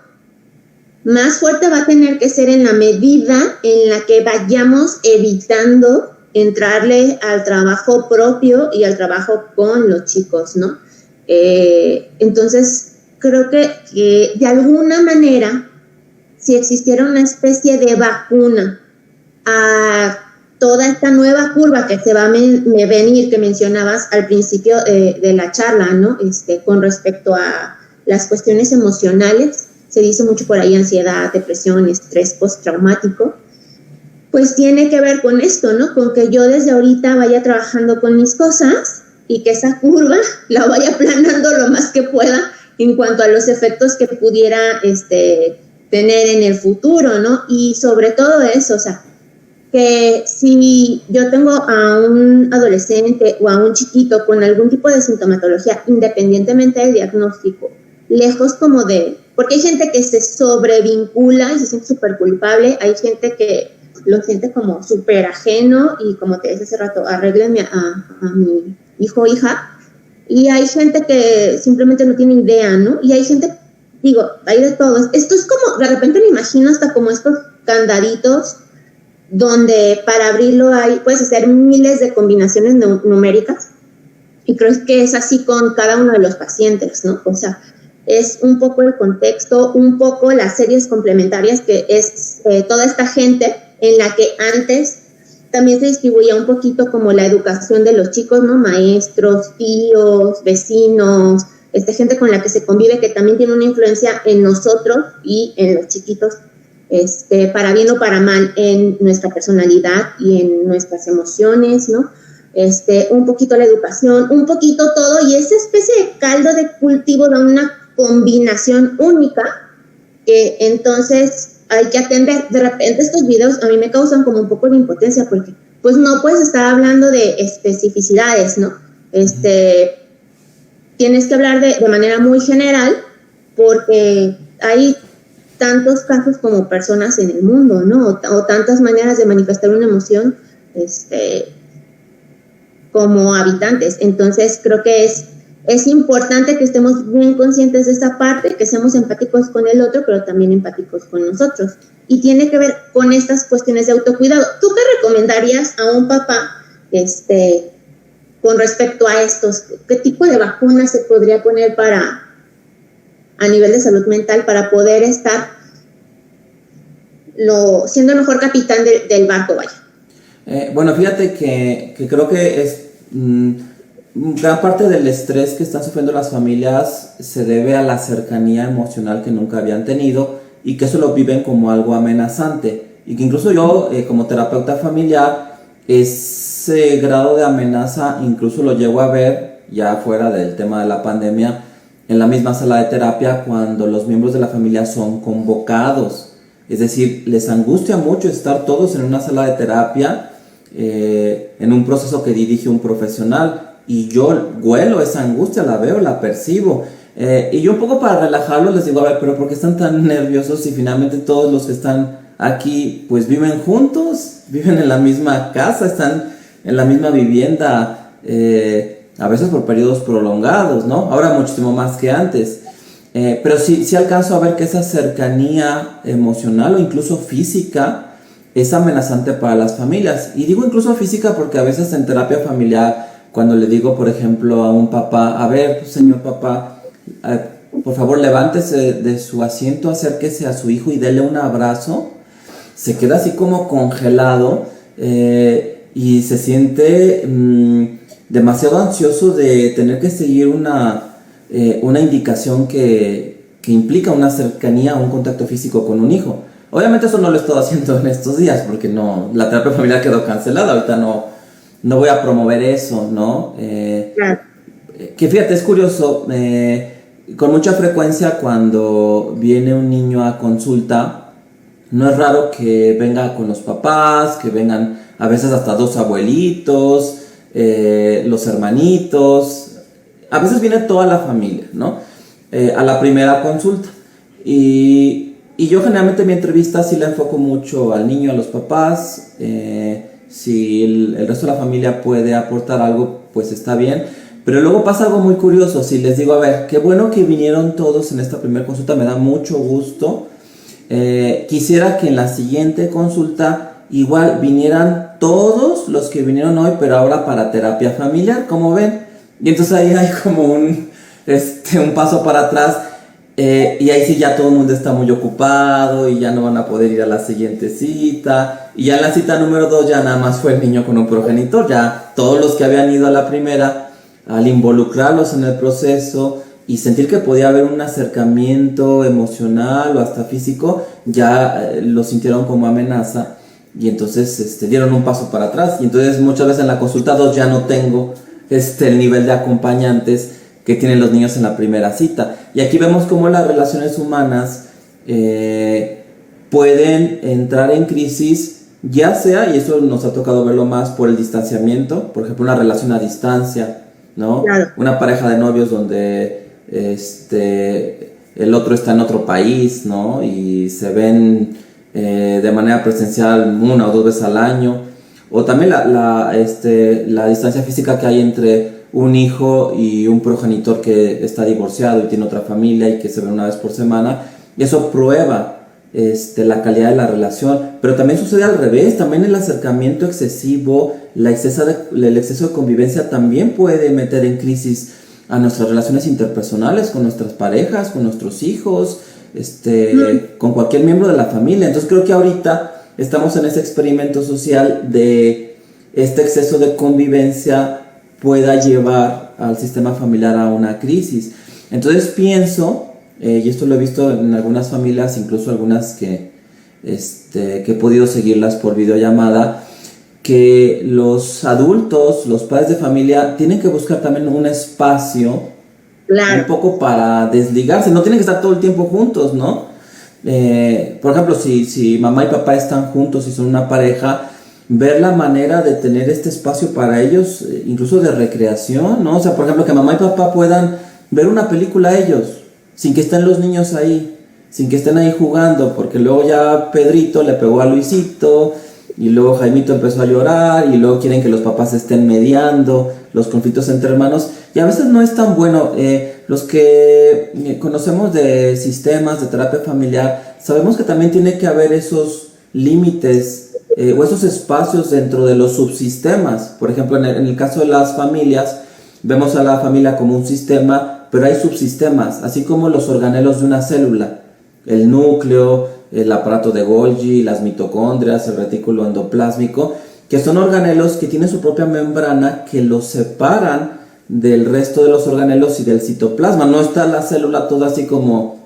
más fuerte va a tener que ser en la medida en la que vayamos evitando entrarle al trabajo propio y al trabajo con los chicos, ¿no? Entonces, creo que de alguna manera, si existiera una especie de vacuna a toda esta nueva curva que se va a venir, que mencionabas al principio de la charla, ¿no? Con respecto a las cuestiones emocionales, se dice mucho por ahí ansiedad, depresión, estrés postraumático, pues tiene que ver con esto, ¿no? Con que yo desde ahorita vaya trabajando con mis cosas y que esa curva la vaya aplanando lo más que pueda en cuanto a los efectos que pudiera tener en el futuro, ¿no? Y sobre todo eso, o sea, que si yo tengo a un adolescente o a un chiquito con algún tipo de sintomatología, independientemente del diagnóstico, lejos como de... Porque hay gente que se sobrevincula y se siente súper culpable, hay gente que lo siente como súper ajeno y como te decía hace rato, arréglenme a mi hijo o hija, y hay gente que simplemente no tiene idea, ¿no? Y hay gente, digo, hay de todo. Esto es como, de repente me imagino hasta como estos candaditos donde para abrirlo puedes hacer miles de combinaciones numéricas, y creo que es así con cada uno de los pacientes, ¿no? O sea, es un poco el contexto, un poco las series complementarias que es toda esta gente en la que antes también se distribuía un poquito como la educación de los chicos, ¿no? Maestros, tíos, vecinos, gente con la que se convive que también tiene una influencia en nosotros y en los chiquitos, para bien o para mal, en nuestra personalidad y en nuestras emociones, ¿no? Un poquito la educación, un poquito todo, y esa especie de caldo de cultivo da una combinación única que entonces hay que atender. De repente estos videos a mí me causan como un poco de impotencia porque pues no puedes estar hablando de especificidades, ¿no? Tienes que hablar de manera muy general porque hay tantos casos como personas en el mundo, ¿no? O tantas maneras de manifestar una emoción como habitantes. Entonces creo que es importante que estemos bien conscientes de esa parte, que seamos empáticos con el otro, pero también empáticos con nosotros. Y tiene que ver con estas cuestiones de autocuidado. ¿Tú qué recomendarías a un papá con respecto a estos? ¿Qué tipo de vacuna se podría poner a nivel de salud mental para poder estar siendo el mejor capitán del barco, vaya? Bueno, fíjate que creo que es gran parte del estrés que están sufriendo las familias se debe a la cercanía emocional que nunca habían tenido y que eso lo viven como algo amenazante, y que incluso yo como terapeuta familiar ese grado de amenaza incluso lo llego a ver ya fuera del tema de la pandemia en la misma sala de terapia cuando los miembros de la familia son convocados. Es decir, les angustia mucho estar todos en una sala de terapia en un proceso que dirige un profesional, y yo huelo esa angustia, la veo, la percibo, y yo un poco para relajarlos les digo, a ver, pero ¿por qué están tan nerviosos si finalmente todos los que están aquí pues viven juntos, viven en la misma casa, están en la misma vivienda, a veces por periodos prolongados, ¿no? Ahora muchísimo más que antes. Pero sí alcanzo a ver que esa cercanía emocional o incluso física es amenazante para las familias. Y digo incluso física porque a veces en terapia familiar, cuando le digo, por ejemplo, a un papá, a ver, señor papá, por favor levántese de su asiento, acérquese a su hijo y dele un abrazo, se queda así como congelado y se siente demasiado ansioso de tener que seguir una indicación que implica una cercanía, un contacto físico con un hijo. Obviamente eso no lo he estado haciendo en estos días porque la terapia familiar quedó cancelada, ahorita no voy a promover eso, ¿no? Claro. Que fíjate, es curioso, con mucha frecuencia cuando viene un niño a consulta, no es raro que venga con los papás, que vengan a veces hasta 2 abuelitos, los hermanitos, a veces viene toda la familia, ¿no? A la primera consulta. Y yo generalmente en mi entrevista sí la enfoco mucho al niño, a los papás. Si el resto de la familia puede aportar algo, pues está bien. Pero luego pasa algo muy curioso. Si les digo, a ver, qué bueno que vinieron todos en esta primera consulta, me da mucho gusto. Quisiera que en la siguiente consulta igual vinieran todos los que vinieron hoy, pero ahora para terapia familiar, ¿cómo ven? Y entonces ahí hay como un paso para atrás, y ahí sí ya todo el mundo está muy ocupado y ya no van a poder ir a la siguiente cita, y ya en la cita número 2 ya nada más fue el niño con un progenitor, ya todos los que habían ido a la primera, al involucrarlos en el proceso y sentir que podía haber un acercamiento emocional o hasta físico, ya lo sintieron como amenaza, y entonces dieron un paso para atrás. Y entonces muchas veces en la consulta 2 ya no tengo el nivel de acompañantes que tienen los niños en la primera cita. Y aquí vemos cómo las relaciones humanas pueden entrar en crisis, ya sea, y eso nos ha tocado verlo más, por el distanciamiento, por ejemplo una relación a distancia, ¿no? Claro. Una pareja de novios donde el otro está en otro país, ¿no? Y se ven de manera presencial 1 o 2 veces al año. O también la distancia física que hay entre un hijo y un progenitor que está divorciado y tiene otra familia y que se ven una vez por semana. Y eso prueba la calidad de la relación. Pero también sucede al revés. También el acercamiento excesivo, el exceso de convivencia también puede meter en crisis a nuestras relaciones interpersonales con nuestras parejas, con nuestros hijos, con cualquier miembro de la familia. Entonces creo que ahorita estamos en ese experimento social de este exceso de convivencia pueda llevar al sistema familiar a una crisis. Entonces pienso, y esto lo he visto en algunas familias, incluso algunas que he podido seguirlas por videollamada, que los adultos, los padres de familia, tienen que buscar también un espacio, claro, un poco para desligarse. No tienen que estar todo el tiempo juntos, ¿no? Por ejemplo, si mamá y papá están juntos y son una pareja, ver la manera de tener este espacio para ellos, incluso de recreación, ¿no? O sea, por ejemplo, que mamá y papá puedan ver una película ellos, sin que estén los niños ahí, sin que estén ahí jugando, porque luego ya Pedrito le pegó a Luisito, y luego Jaimito empezó a llorar, y luego quieren que los papás estén mediando los conflictos entre hermanos, y a veces no es tan bueno. Los que conocemos de sistemas de terapia familiar, sabemos que también tiene que haber esos límites o esos espacios dentro de los subsistemas. Por ejemplo, en el caso de las familias, vemos a la familia como un sistema, pero hay subsistemas, así como los organelos de una célula, el núcleo, el aparato de Golgi, las mitocondrias, el retículo endoplásmico, que son organelos que tienen su propia membrana que los separan del resto de los organelos y del citoplasma. No está la célula toda así como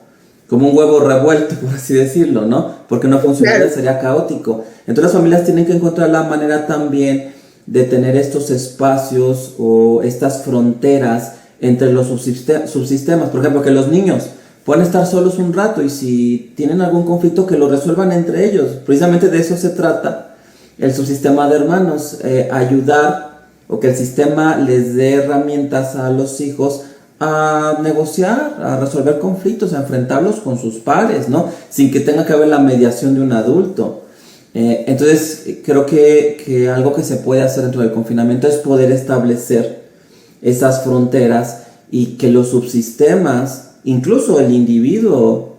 un huevo revuelto, por así decirlo, ¿no? Porque no funcionaría, claro, sería caótico. Entonces las familias tienen que encontrar la manera también de tener estos espacios o estas fronteras entre los subsistemas. Por ejemplo, que los niños pueden estar solos un rato y si tienen algún conflicto que lo resuelvan entre ellos. Precisamente de eso se trata el subsistema de hermanos, ayudar, o que el sistema les dé herramientas a los hijos a negociar, a resolver conflictos, a enfrentarlos con sus pares, ¿no? Sin que tenga que haber la mediación de un adulto. Entonces creo que algo que se puede hacer dentro del confinamiento es poder establecer esas fronteras y que los subsistemas, incluso el individuo,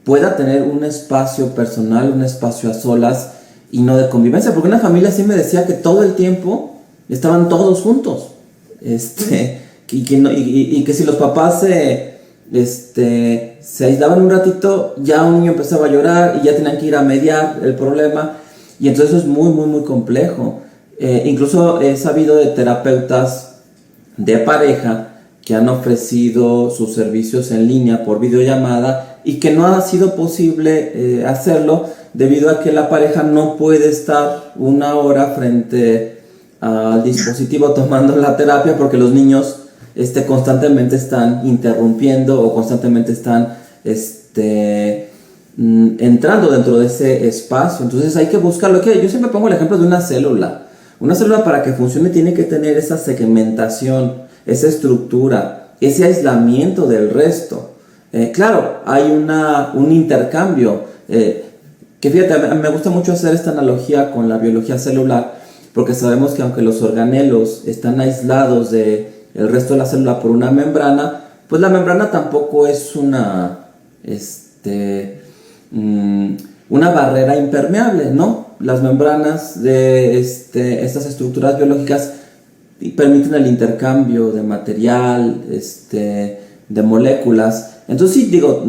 pueda tener un espacio personal, un espacio a solas y no de convivencia. Porque una familia sí me decía que todo el tiempo estaban todos juntos, y que si los papás se aislaban un ratito, ya un niño empezaba a llorar y ya tenían que ir a mediar el problema, y entonces eso es muy, muy, muy complejo. Incluso he sabido de terapeutas de pareja que han ofrecido sus servicios en línea por videollamada y que no ha sido posible hacerlo debido a que la pareja no puede estar 1 hora frente al dispositivo tomando la terapia, porque los niños constantemente están interrumpiendo o constantemente están entrando dentro de ese espacio. Entonces hay que buscarlo. Yo siempre pongo el ejemplo de una célula. Una célula, para que funcione, tiene que tener esa segmentación, esa estructura, ese aislamiento del resto. Claro, hay un intercambio. Que fíjate, a mí me gusta mucho hacer esta analogía con la biología celular, porque sabemos que aunque los organelos están aislados del resto de la célula por una membrana, pues la membrana tampoco es una barrera impermeable, ¿no? Las membranas de estas estructuras biológicas y permiten el intercambio de material, de moléculas. Entonces sí, digo,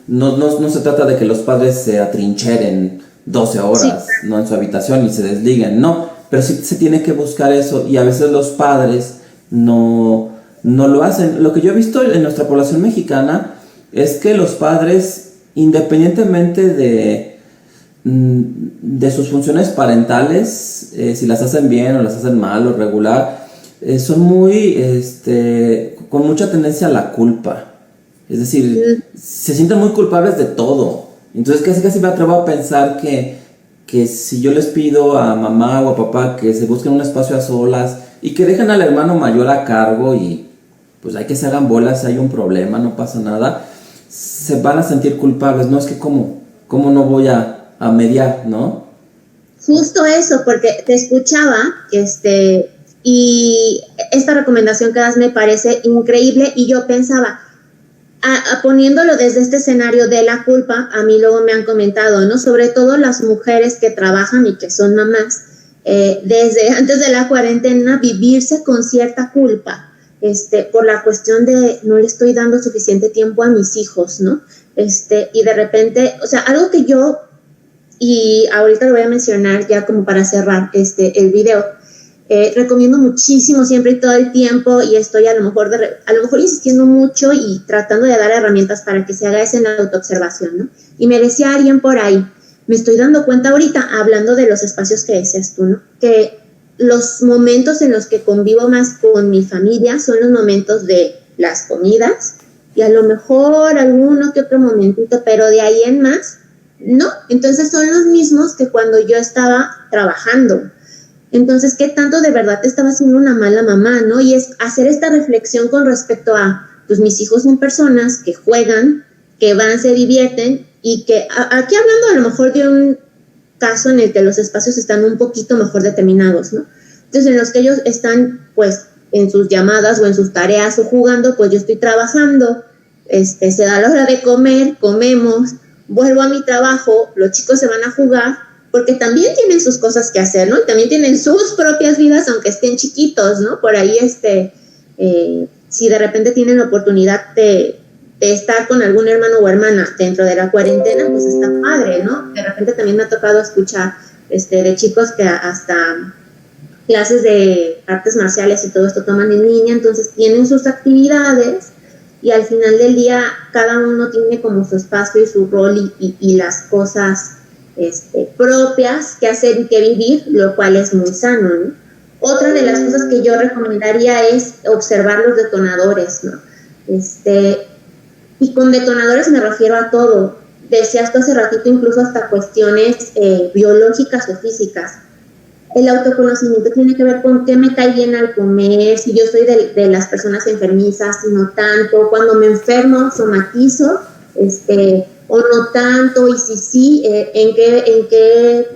no se trata de que los padres se atrincheren 12 horas, sí, ¿no?, en su habitación y se desliguen, no, pero sí se tiene que buscar eso, y a veces los padres no lo hacen. Lo que yo he visto en nuestra población mexicana es que los padres, independientemente de sus funciones parentales, si las hacen bien o las hacen mal o regular, son muy, con mucha tendencia a la culpa. Es decir, se sienten muy culpables de todo. Entonces casi me atrevo a pensar que si yo les pido a mamá o a papá que se busquen un espacio a solas y que dejen al hermano mayor a cargo, y pues hay que se hagan bolas, si hay un problema, no pasa nada, se van a sentir culpables. No, es que cómo no voy a mediar, ¿no? Justo eso, porque te escuchaba, y esta recomendación que das me parece increíble, y yo pensaba, poniéndolo desde este escenario de la culpa, a mí luego me han comentado, ¿no?, sobre todo las mujeres que trabajan y que son mamás, desde antes de la cuarentena, vivirse con cierta culpa, por la cuestión de no le estoy dando suficiente tiempo a mis hijos, ¿no? Y de repente, o sea, algo que yo, y ahorita lo voy a mencionar ya como para cerrar el video, recomiendo muchísimo siempre y todo el tiempo, y estoy a lo mejor insistiendo mucho y tratando de dar herramientas para que se haga esa autoobservación, ¿no? Y me decía alguien por ahí, me estoy dando cuenta ahorita, hablando de los espacios que decías tú, ¿no?, que los momentos en los que convivo más con mi familia son los momentos de las comidas, y a lo mejor alguno que otro momentito, pero de ahí en más, no. Entonces son los mismos que cuando yo estaba trabajando. Entonces, ¿qué tanto de verdad te estaba haciendo una mala mamá, no? Y es hacer esta reflexión con respecto a, pues mis hijos son personas que juegan, que van, se divierten, y que, aquí hablando a lo mejor de un caso en el que los espacios están un poquito mejor determinados, ¿no? Entonces, en los que ellos están, pues, en sus llamadas o en sus tareas o jugando, pues yo estoy trabajando, se da la hora de comer, comemos, vuelvo a mi trabajo, los chicos se van a jugar, porque también tienen sus cosas que hacer, ¿no? Y también tienen sus propias vidas, aunque estén chiquitos, ¿no? Por ahí, si de repente tienen la oportunidad de estar con algún hermano o hermana dentro de la cuarentena, pues está padre, ¿no? De repente también me ha tocado escuchar de chicos que hasta clases de artes marciales y todo esto toman en línea, entonces tienen sus actividades, y al final del día cada uno tiene como su espacio y su rol y las cosas propias que hacer y que vivir, lo cual es muy sano, ¿no? Otra de las cosas que yo recomendaría es observar los detonadores, ¿no? Y con detonadores me refiero a todo. Decías tú hace ratito, incluso hasta cuestiones biológicas o físicas. El autoconocimiento tiene que ver con qué me cae bien al comer, si yo soy de las personas enfermizas, si no tanto, cuando me enfermo somatizo, o no tanto, y si sí, en qué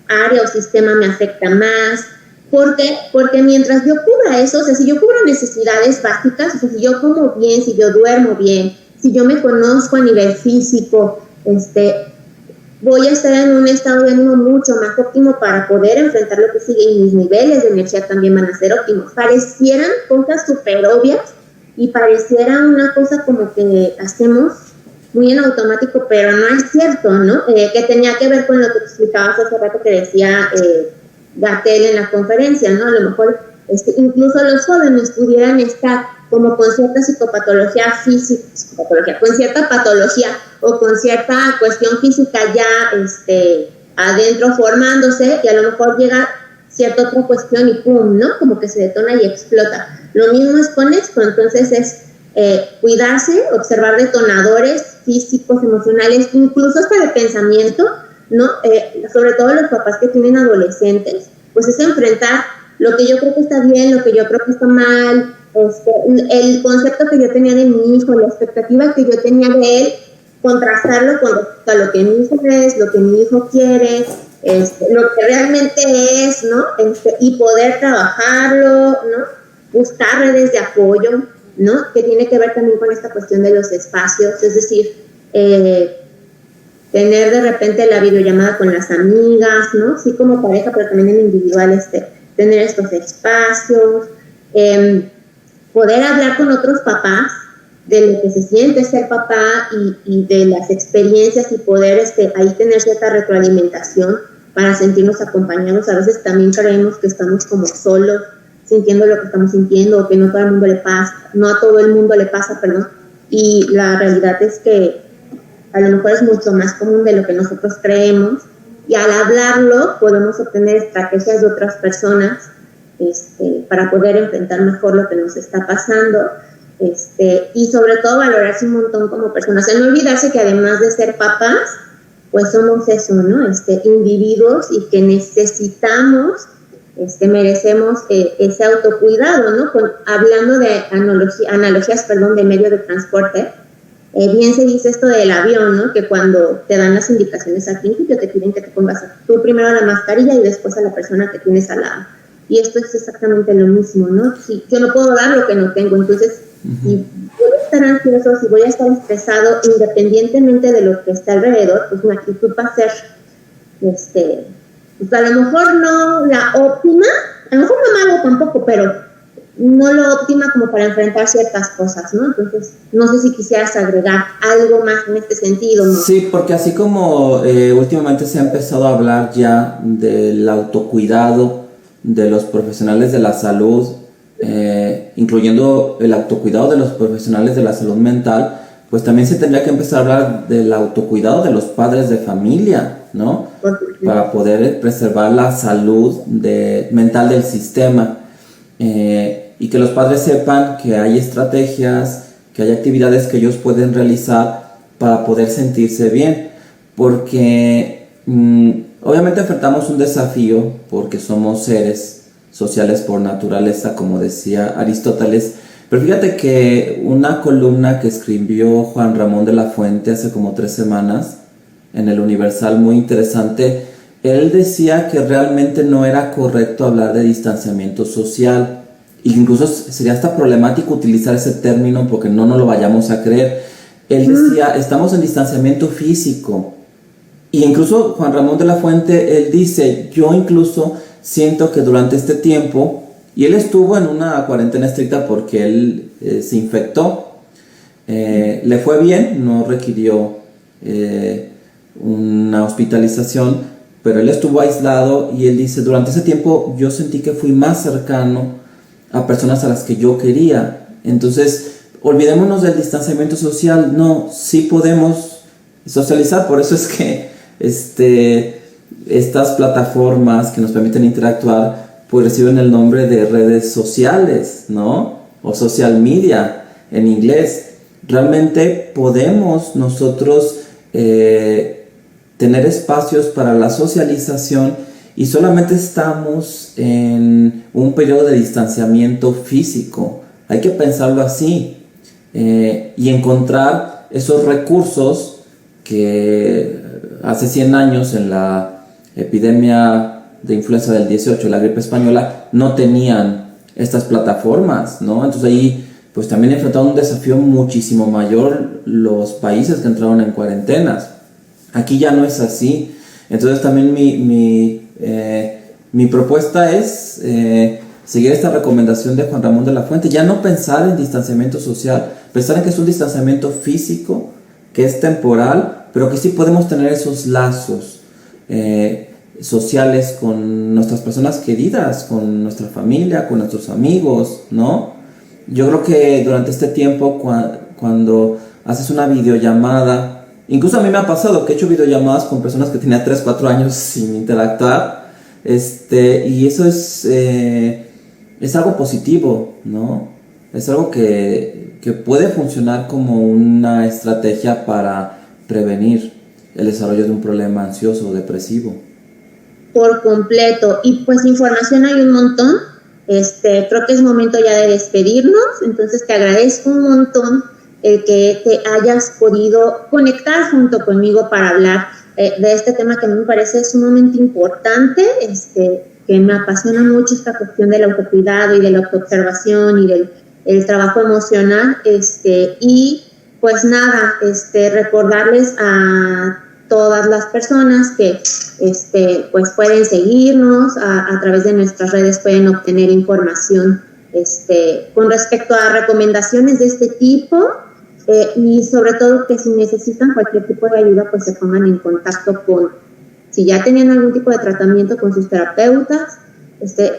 área o sistema me afecta más. ¿Por qué? Porque mientras yo cubra eso, o sea, si yo cubro necesidades básicas, o sea, si yo como bien, si yo duermo bien, si yo me conozco a nivel físico, voy a estar en un estado de ánimo mucho más óptimo para poder enfrentar lo que sigue, y mis niveles de energía también van a ser óptimos. Parecieran cosas súper obvias y pareciera una cosa como que hacemos muy en automático, pero no es cierto, ¿no? Que tenía que ver con lo que te explicabas hace rato que decía Gatell en la conferencia, ¿no? A lo mejor incluso los jóvenes pudieran estar como con cierta psicopatología física, con cierta patología o con cierta cuestión física ya adentro formándose, y a lo mejor llega cierta otra cuestión y pum, ¿no? Como que se detona y explota. Lo mismo es con esto, entonces es cuidarse, observar detonadores físicos, emocionales, incluso hasta de pensamiento, ¿no? Sobre todo los papás que tienen adolescentes, pues es enfrentar lo que yo creo que está bien, lo que yo creo que está mal, el concepto que yo tenía de mi hijo, la expectativa que yo tenía de él, contrastarlo con lo que mi hijo es, lo que mi hijo quiere, lo que realmente es, ¿no? Y poder trabajarlo, ¿no? Buscar redes de apoyo, ¿no? Que tiene que ver también con esta cuestión de los espacios, es decir, tener de repente la videollamada con las amigas, ¿no? Sí, como pareja, pero también en individual, tener estos espacios, poder hablar con otros papás de lo que se siente ser papá y de las experiencias y poder ahí tener cierta retroalimentación para sentirnos acompañados. A veces también creemos que estamos como solos sintiendo lo que estamos sintiendo o que no todo el mundo le pasa, no a todo el mundo le pasa, perdón, y la realidad es que a lo mejor es mucho más común de lo que nosotros creemos y al hablarlo podemos obtener estrategias de otras personas para poder enfrentar mejor lo que nos está pasando. Y sobre todo valorarse un montón como personas. No olvidarse que además de ser papás, pues somos eso, ¿no? Individuos y que necesitamos, merecemos ese autocuidado, ¿no? Hablando de analogías, de medio de transporte, bien se dice esto del avión, ¿no? Que cuando te dan las indicaciones al principio te piden que te pongas tú primero la mascarilla y después a la persona que tienes al lado. Y esto es exactamente lo mismo, ¿no? Si yo no puedo dar lo que no tengo, entonces si voy a estar ansioso, si voy a estar estresado, independientemente de lo que está alrededor, pues mi actitud va a ser, pues a lo mejor no la óptima, a lo mejor no malo tampoco, pero no lo óptima como para enfrentar ciertas cosas, ¿no? Entonces, no sé si quisieras agregar algo más en este sentido, ¿no? Sí, porque así como últimamente se ha empezado a hablar ya del autocuidado de los profesionales de la salud, incluyendo el autocuidado de los profesionales de la salud mental, pues también se tendría que empezar a hablar del autocuidado de los padres de familia, ¿no? Para poder preservar la salud mental del sistema. Y que los padres sepan que hay estrategias, que hay actividades que ellos pueden realizar para poder sentirse bien, porque obviamente enfrentamos un desafío porque somos seres sociales por naturaleza, como decía Aristóteles, pero fíjate que una columna que escribió Juan Ramón de la Fuente hace como 3 semanas en el Universal, muy interesante. Él decía que realmente no era correcto hablar de distanciamiento social. Incluso sería hasta problemático utilizar ese término porque no nos lo vayamos a creer. Él decía, estamos en distanciamiento físico. Y incluso Juan Ramón de la Fuente, él dice, yo incluso siento que durante este tiempo, y él estuvo en una cuarentena estricta porque él se infectó, le fue bien, no requirió una hospitalización, pero él estuvo aislado y él dice, durante ese tiempo yo sentí que fui más cercano a personas a las que yo quería. Entonces, olvidémonos del distanciamiento social. No, sí podemos socializar. Por eso es que estas plataformas que nos permiten interactuar pues reciben el nombre de redes sociales, ¿no? O social media en inglés. Realmente podemos nosotros tener espacios para la socialización y solamente estamos en un periodo de distanciamiento físico. Hay que pensarlo así y encontrar esos recursos que hace 100 años en la epidemia de influenza del 18, la gripe española, no tenían estas plataformas, ¿no? Entonces ahí pues también enfrentaron un desafío muchísimo mayor los países que entraron en cuarentenas. Aquí ya no es así. Entonces también mi propuesta es seguir esta recomendación de Juan Ramón de la Fuente, ya no pensar en distanciamiento social, pensar en que es un distanciamiento físico, que es temporal, pero que sí podemos tener esos lazos sociales con nuestras personas queridas, con nuestra familia, con nuestros amigos, ¿no? Yo creo que durante este tiempo, cuando haces una videollamada, incluso a mí me ha pasado que he hecho videollamadas con personas que tenía 3, 4 años sin interactuar, y eso es algo positivo, ¿no? Es algo que puede funcionar como una estrategia para prevenir el desarrollo de un problema ansioso o depresivo. Por completo. Y pues información hay un montón. Creo que es momento ya de despedirnos. Entonces te agradezco un montón el que te hayas podido conectar junto conmigo para hablar de este tema que a mí me parece sumamente importante, que me apasiona mucho esta cuestión del autocuidado y de la autoobservación y del trabajo emocional, y pues nada, recordarles a todas las personas que pues pueden seguirnos a través de nuestras redes, pueden obtener información con respecto a recomendaciones de este tipo, y sobre todo que si necesitan cualquier tipo de ayuda, pues se pongan en contacto si ya tenían algún tipo de tratamiento, con sus terapeutas,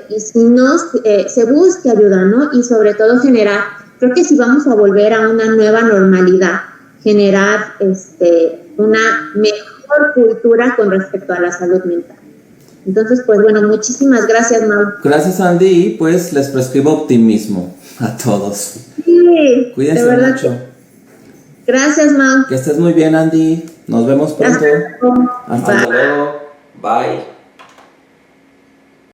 y si no, se busque ayuda, ¿no? Y sobre todo creo que si vamos a volver a una nueva normalidad, generar una mejor cultura con respecto a la salud mental. Entonces, pues bueno, muchísimas gracias, Mau. Gracias, Andy, y pues les prescribo optimismo a todos. Sí, Cuídense de verdad. mucho. Gracias, Mau. Que estés muy bien, Andy. Nos vemos pronto. Hasta luego. Bye.